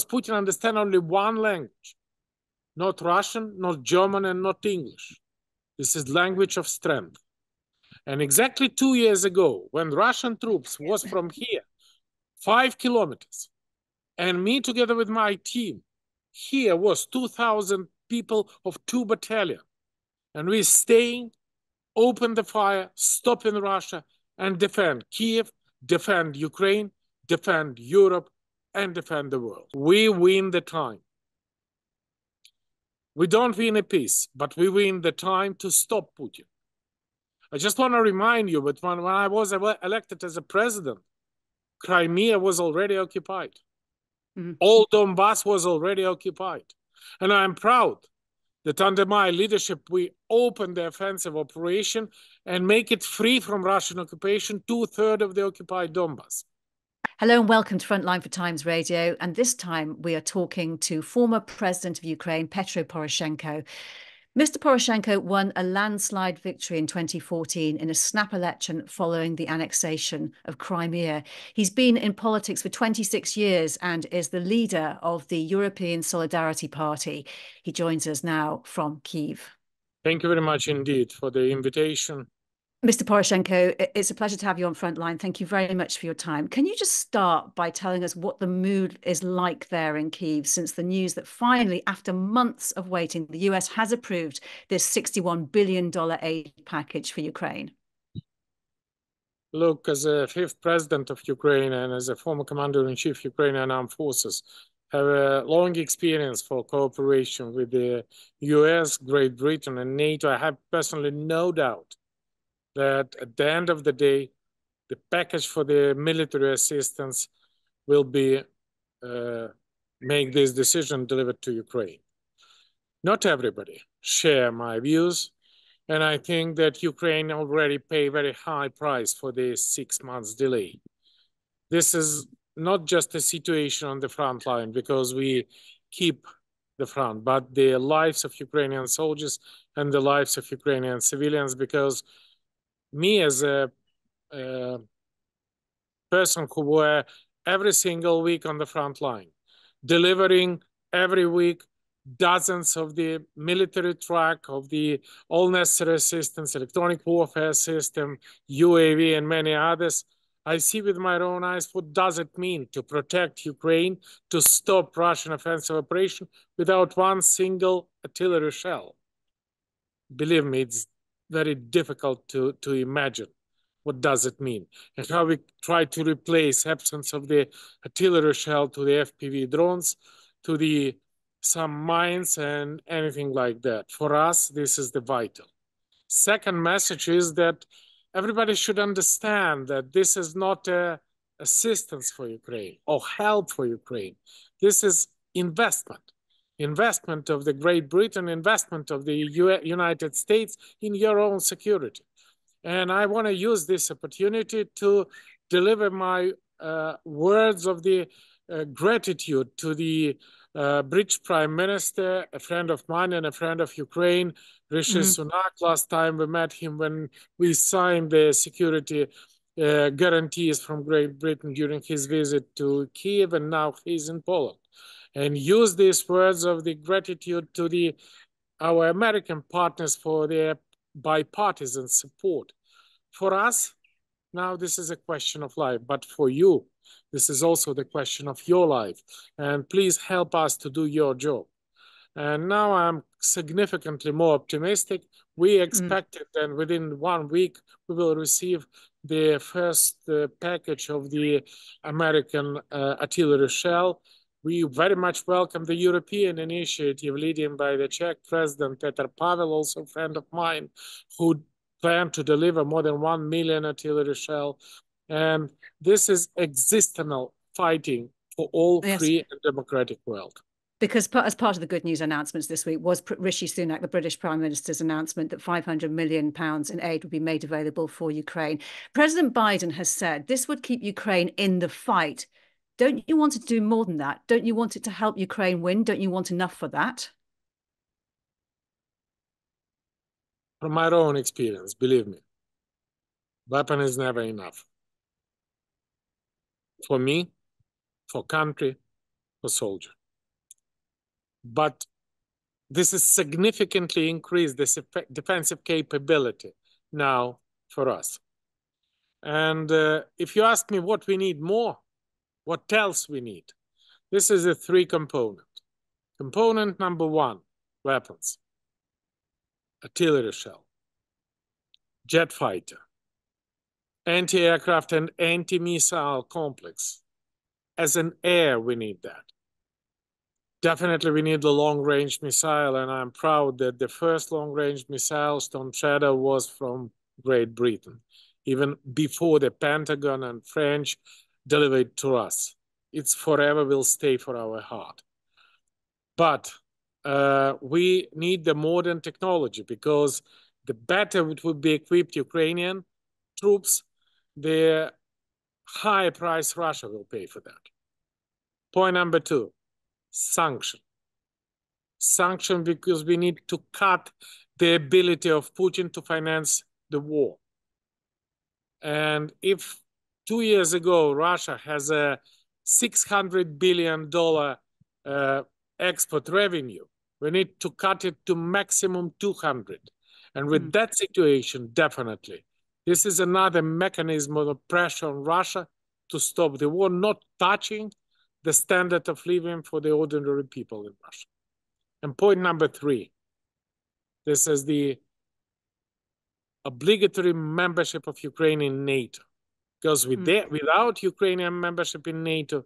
Putin understands only one language, not Russian, not German, and not English. This is language of strength. And exactly 2 years ago, when Russian troops was from here, 5 kilometers, and me together with my team, here was 2,000 people of 2 battalions. And we staying, open the fire, stop in Russia, and defend Kyiv, defend Ukraine, defend Europe, and defend the world. We win the time. We don't win a peace, but we win the time to stop Putin. I just want to remind you that when I was elected as a president, Crimea was already occupied. Mm-hmm. All Donbass was already occupied. And I'm proud that under my leadership, we opened the offensive operation and make it free from Russian occupation, 2/3 of the occupied Donbass. Hello and welcome to Frontline for Times Radio. And this time we are talking to former President of Ukraine, Petro Poroshenko. Mr. Poroshenko won a landslide victory in 2014 in a snap election following the annexation of Crimea. He's been in politics for 26 years and is the leader of the European Solidarity Party. He joins us now from Kyiv. Thank you very much indeed for the invitation. Mr. Poroshenko, it's a pleasure to have you on Frontline. Thank you very much for your time. Can you just start by telling us what the mood is like there in Kyiv since the news that finally, after months of waiting, the US has approved this $61 billion aid package for Ukraine? Look, as a 5th president of Ukraine and as a former commander-in-chief of Ukrainian Armed Forces, have a long experience for cooperation with the US, Great Britain, and NATO. I have personally no doubt that at the end of the day, the package for the military assistance will be make this decision delivered to Ukraine. Not everybody share my views, and I think that Ukraine already paid a very high price for this 6 months delay. This is not just a situation on the front line because we keep the front, but the lives of Ukrainian soldiers and the lives of Ukrainian civilians, because me as a person who were every single week on the front line, delivering every week dozens of the military truck, of the all necessary assistance, electronic warfare system, UAV, and many others, I see with my own eyes what does it mean to protect Ukraine, to stop Russian offensive operation without one single artillery shell. Believe me, it's very difficult to imagine what does it mean and how we try to replace absence of the artillery shell to the FPV drones, to the some mines and anything like that. For us, this is the vital. Second message is that everybody should understand that this is not assistance for Ukraine or help for Ukraine. This is investment. Investment of the Great Britain, investment of the United States in your own security. And I want to use this opportunity to deliver my words of the gratitude to the British Prime Minister, a friend of mine and a friend of Ukraine, Rishi Sunak. Last time we met him when we signed the security guarantees from Great Britain during his visit to Kyiv, and now he's in Poland. And use these words of the gratitude to our American partners for their bipartisan support. For us, now this is a question of life, but for you, this is also the question of your life. And please help us to do your job. And now I'm significantly more optimistic. We expected that within 1 week, we will receive the first package of the American artillery shell. We very much welcome the European initiative leading by the Czech President Petr Pavel, also a friend of mine, who plan to deliver more than 1 million artillery shell. And this is existential fighting for all free and democratic world. Because as part of the good news announcements this week was Rishi Sunak, the British Prime Minister's announcement that £500 million in aid would be made available for Ukraine. President Biden has said this would keep Ukraine in the fight. Don't you want to do more than that? Don't you want it to help Ukraine win? Don't you want enough for that? From my own experience, believe me, weapon is never enough. For me, for country, per soldier. But this has significantly increased this defensive capability now for us. And if you ask me what we need more, what else we need, this is a three-component. Component number one, weapons, artillery shell, jet fighter, anti-aircraft and anti-missile complex. As an air, we need that. Definitely, we need the long-range missile, and I'm proud that the first long-range missile, Storm Shadow, was from Great Britain, even before the Pentagon and French delivered to us. It's forever will stay for our heart. But we need the modern technology, because the better it would be equipped Ukrainian troops, the higher price Russia will pay for that. Point number two, sanction. Sanction, because we need to cut the ability of Putin to finance the war. And if 2 years ago Russia has a $600 billion export revenue, we need to cut it to maximum 200. And with that situation, definitely, this is another mechanism of pressure on Russia to stop the war, not touching the standard of living for the ordinary people in Russia. And point number three, this is the obligatory membership of Ukraine in NATO. Because without Ukrainian membership in NATO,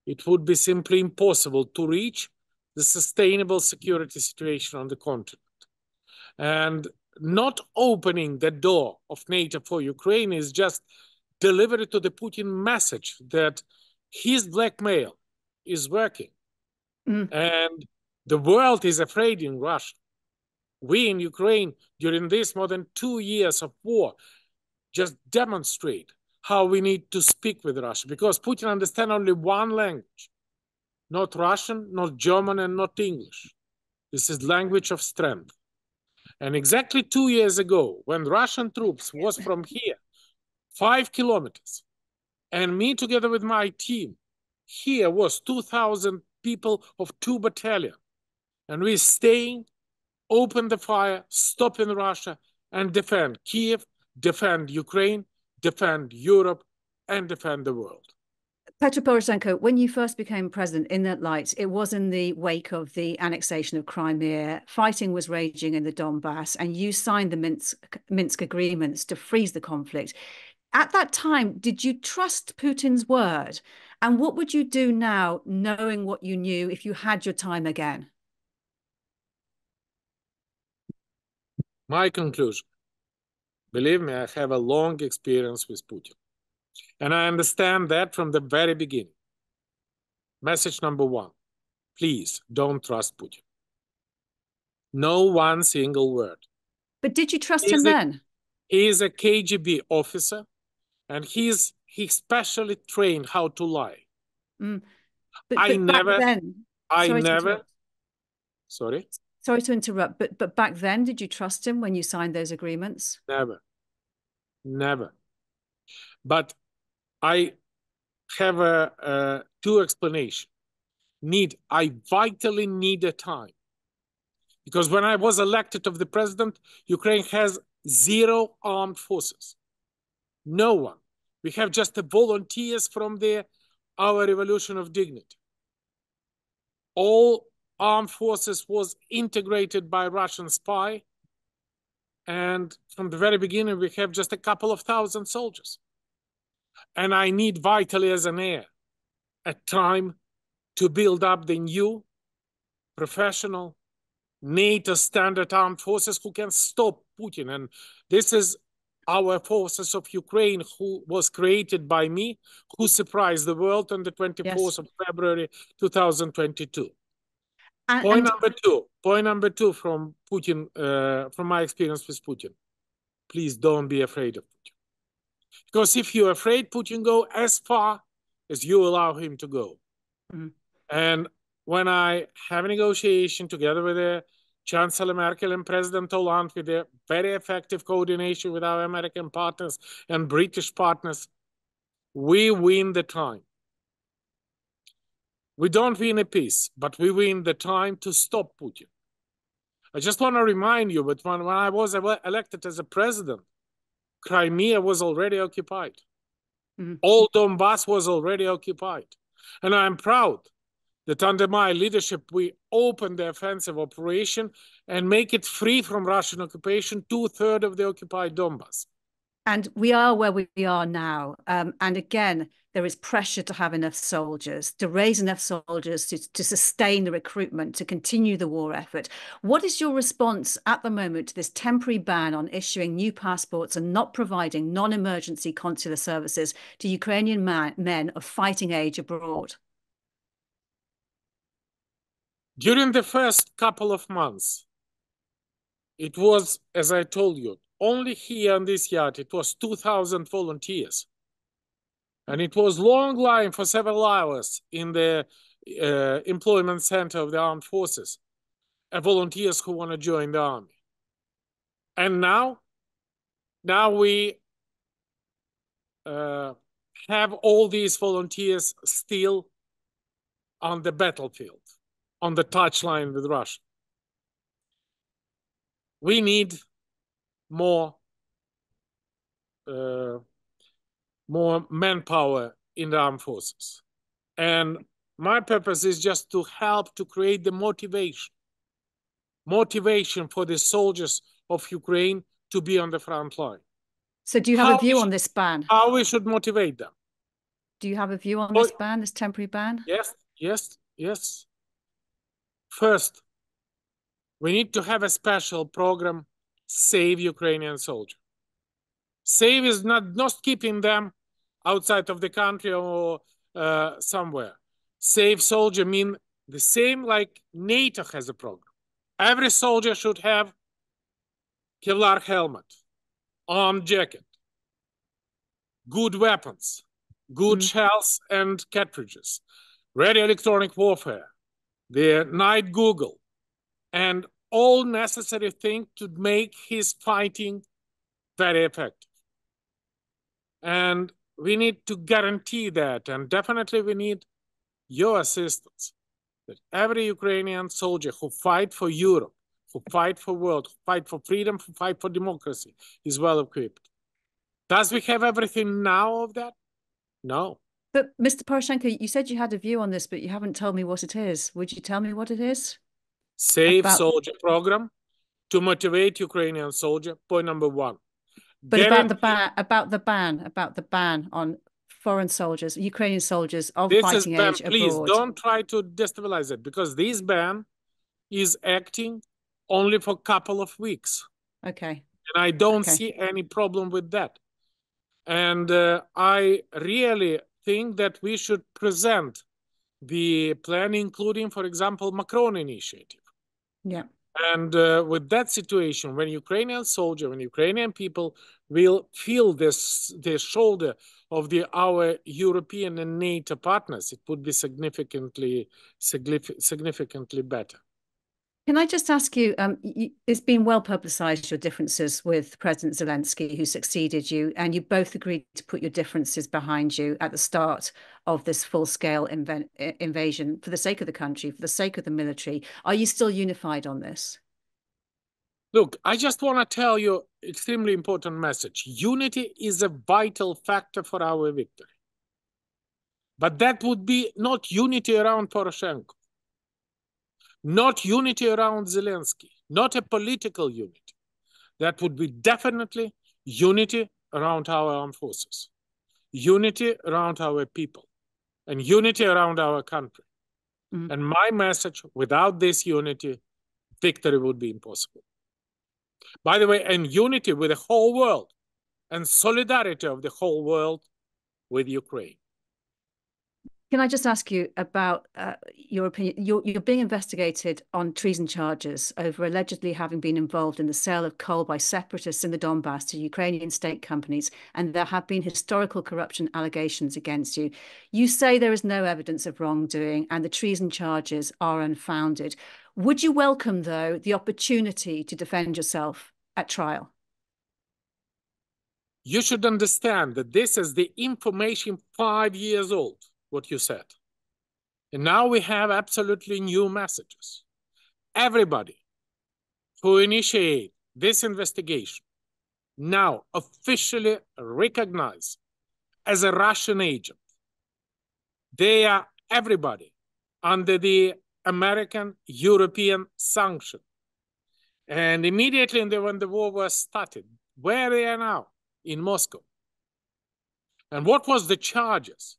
it would be simply impossible to reach the sustainable security situation on the continent. And not opening the door of NATO for Ukraine is just delivery to the Putin message that his blackmail is working. And the world is afraid in Russia. We in Ukraine, during this more than 2 years of war, just demonstrate how we need to speak with Russia, because Putin understands only one language, not Russian, not German, and not English. This is language of strength. And exactly 2 years ago, when Russian troops was from here, 5 kilometers, and me together with my team, here was 2,000 people of 2 battalions. And we staying, open the fire, stop in Russia, and defend Kyiv, defend Ukraine, defend Europe, and defend the world. Petro Poroshenko, when you first became president, in that light, it was in the wake of the annexation of Crimea. Fighting was raging in the Donbass, and you signed the Minsk agreements to freeze the conflict. At that time, did you trust Putin's word? And what would you do now, knowing what you knew, if you had your time again? My conclusion, believe me, I have a long experience with Putin. And I understand that from the very beginning. Message number one, please don't trust Putin. No one single word. But did you trust him then? He is a KGB officer, and he's specially trained how to lie. Sorry to interrupt, but back then, did you trust him when you signed those agreements? Never. But I have two explanations. I vitally need a time. Because when I was elected of the president, Ukraine has 0 armed forces. No one. We have just the volunteers from our revolution of dignity. All armed forces was integrated by Russian spy. And from the very beginning, we have just a couple of thousand soldiers. And I need vitally as an heir a time to build up the new professional NATO standard armed forces who can stop Putin. And this is our forces of Ukraine, who was created by me, who surprised the world on the 24th of February, 2022. Point number two from Putin, from my experience with Putin. Please don't be afraid of Putin. Because if you're afraid, Putin go as far as you allow him to go. And when I have a negotiation together with the Chancellor Merkel and President Hollande, with a very effective coordination with our American partners and British partners, we win the time. We don't win a peace, but we win the time to stop Putin. I just want to remind you that when I was elected as a president, Crimea was already occupied. Mm-hmm. All Donbass was already occupied. And I'm proud that under my leadership, we opened the offensive operation and make it free from Russian occupation, 2/3 of the occupied Donbass. And we are where we are now. And again, there is pressure to have enough soldiers, to raise enough soldiers to sustain the recruitment, to continue the war effort. What is your response at the moment to this temporary ban on issuing new passports and not providing non-emergency consular services to Ukrainian men of fighting age abroad? During the first couple of months, it was, as I told you, only here in this yard, it was 2,000 volunteers. And it was long line for several hours in the employment center of the armed forces, volunteers who want to join the army. And now we have all these volunteers still on the battlefield, on the touchline with Russia. We need more manpower in the armed forces. And my purpose is just to help to create the motivation for the soldiers of Ukraine to be on the front line. So do you have a view on this ban? How we should motivate them. Do you have a view on this ban, this temporary ban? Yes. First, we need to have a special program, Save Ukrainian Soldiers. Save is not keeping them outside of the country or somewhere. Save soldier mean the same like NATO has a program. Every soldier should have Kevlar helmet, armed jacket, good weapons, good shells and cartridges, radio electronic warfare, the night Google, and all necessary things to make his fighting very effective. And we need to guarantee that, and definitely we need your assistance, that every Ukrainian soldier who fight for Europe, who fight for world, who fight for freedom, who fight for democracy, is well equipped. Does we have everything now of that? No. But Mr. Poroshenko, you said you had a view on this, but you haven't told me what it is. Would you tell me what it is? Save Soldier program to motivate Ukrainian soldier, point number one. But about the ban on foreign soldiers, Ukrainian soldiers of fighting age abroad. Please don't try to destabilize it, because this ban is acting only for a couple of weeks. Okay. And I don't see any problem with that. And I really think that we should present the plan, including, for example, Macron initiative. Yeah. And with that situation, when Ukrainian soldier, when Ukrainian people will feel the shoulder of our European and NATO partners, it would be significantly better. Can I just ask you, it's been well publicized, your differences with President Zelensky, who succeeded you, and you both agreed to put your differences behind you at the start of this full-scale invasion for the sake of the country, for the sake of the military. Are you still unified on this? Look, I just want to tell you an extremely important message. Unity is a vital factor for our victory. But that would be not unity around Poroshenko, not unity around Zelensky, not a political unity. That would be definitely unity around our armed forces, unity around our people, and unity around our country. And my message, without this unity, victory would be impossible. By the way, and unity with the whole world, and solidarity of the whole world with Ukraine. Can I just ask you about your opinion? You're being investigated on treason charges over allegedly having been involved in the sale of coal by separatists in the Donbass to Ukrainian state companies, and there have been historical corruption allegations against you. You say there is no evidence of wrongdoing and the treason charges are unfounded. Would you welcome, though, the opportunity to defend yourself at trial? You should understand that this is the information 5 years old, what you said. And now we have absolutely new messages. Everybody who initiate this investigation now officially recognized as a Russian agent. They are everybody under the American, European sanction. And immediately when the war was started, where they are now? In Moscow. And what was the charges?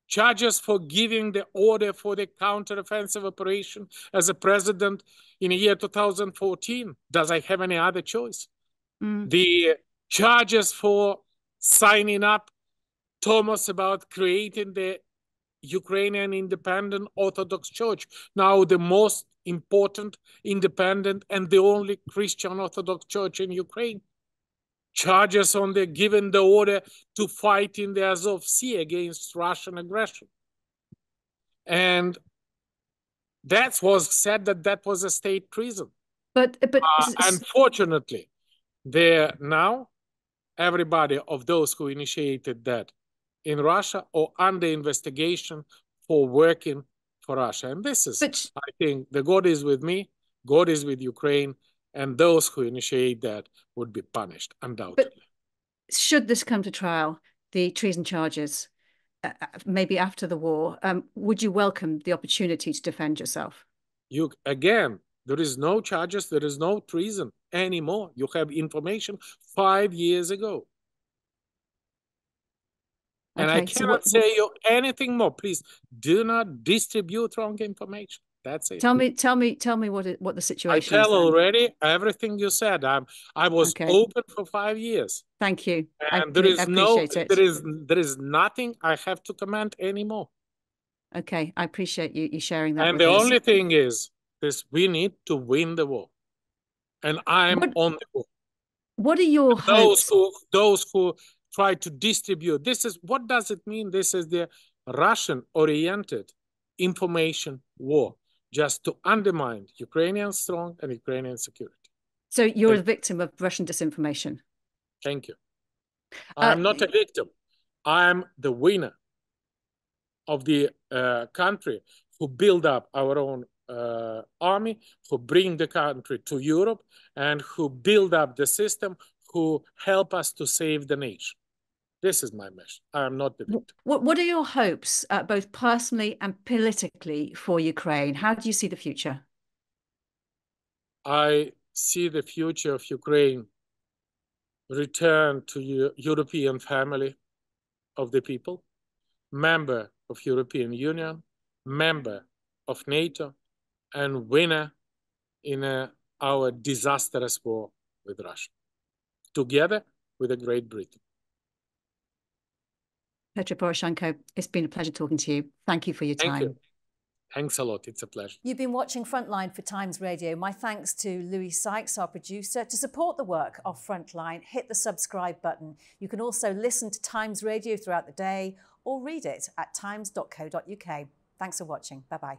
Charges for giving the order for the counteroffensive operation as a president in the year 2014. Does I have any other choice? The charges for signing up Thomas about creating the Ukrainian Independent Orthodox Church, now the most important, independent, and the only Christian Orthodox Church in Ukraine. Charges on the giving the order to fight in the Azov Sea against Russian aggression. And that was said that was a state treason. But unfortunately, now everybody of those who initiated that in Russia or under investigation for working for Russia. And this is, I think, the God is with me, God is with Ukraine, and those who initiate that would be punished, undoubtedly. But should this come to trial, the treason charges, maybe after the war, would you welcome the opportunity to defend yourself? Again, there is no charges, there is no treason anymore. You have information 5 years ago. And I cannot say you anything more. Please do not distribute wrong information. That's it. Tell me what the situation is. I tell already everything you said. I was open for 5 years. Thank you. And there is nothing I have to comment anymore. Okay, I appreciate you sharing that. And the only thing is this: we need to win the war, and I'm on the war. What are your hopes? Those who try to distribute this is what does it mean? This is the Russian-oriented information war, just to undermine Ukrainian strong and Ukrainian security. So you're a victim of Russian disinformation. Thank you. I'm not a victim. I'm the winner of the country who build up our own army, who bring the country to Europe, and who build up the system, who help us to save the nation. This is my mission. I am not the victim. What are your hopes, both personally and politically, for Ukraine? How do you see the future? I see the future of Ukraine return to European family of the people, member of European Union, member of NATO, and winner in our disastrous war with Russia, together with the Great Britain. Petro Poroshenko, it's been a pleasure talking to you. Thank you for your time. Thank you. Thanks a lot. It's a pleasure. You've been watching Frontline for Times Radio. My thanks to Louis Sykes, our producer. To support the work of Frontline, hit the subscribe button. You can also listen to Times Radio throughout the day or read it at times.co.uk. Thanks for watching. Bye-bye.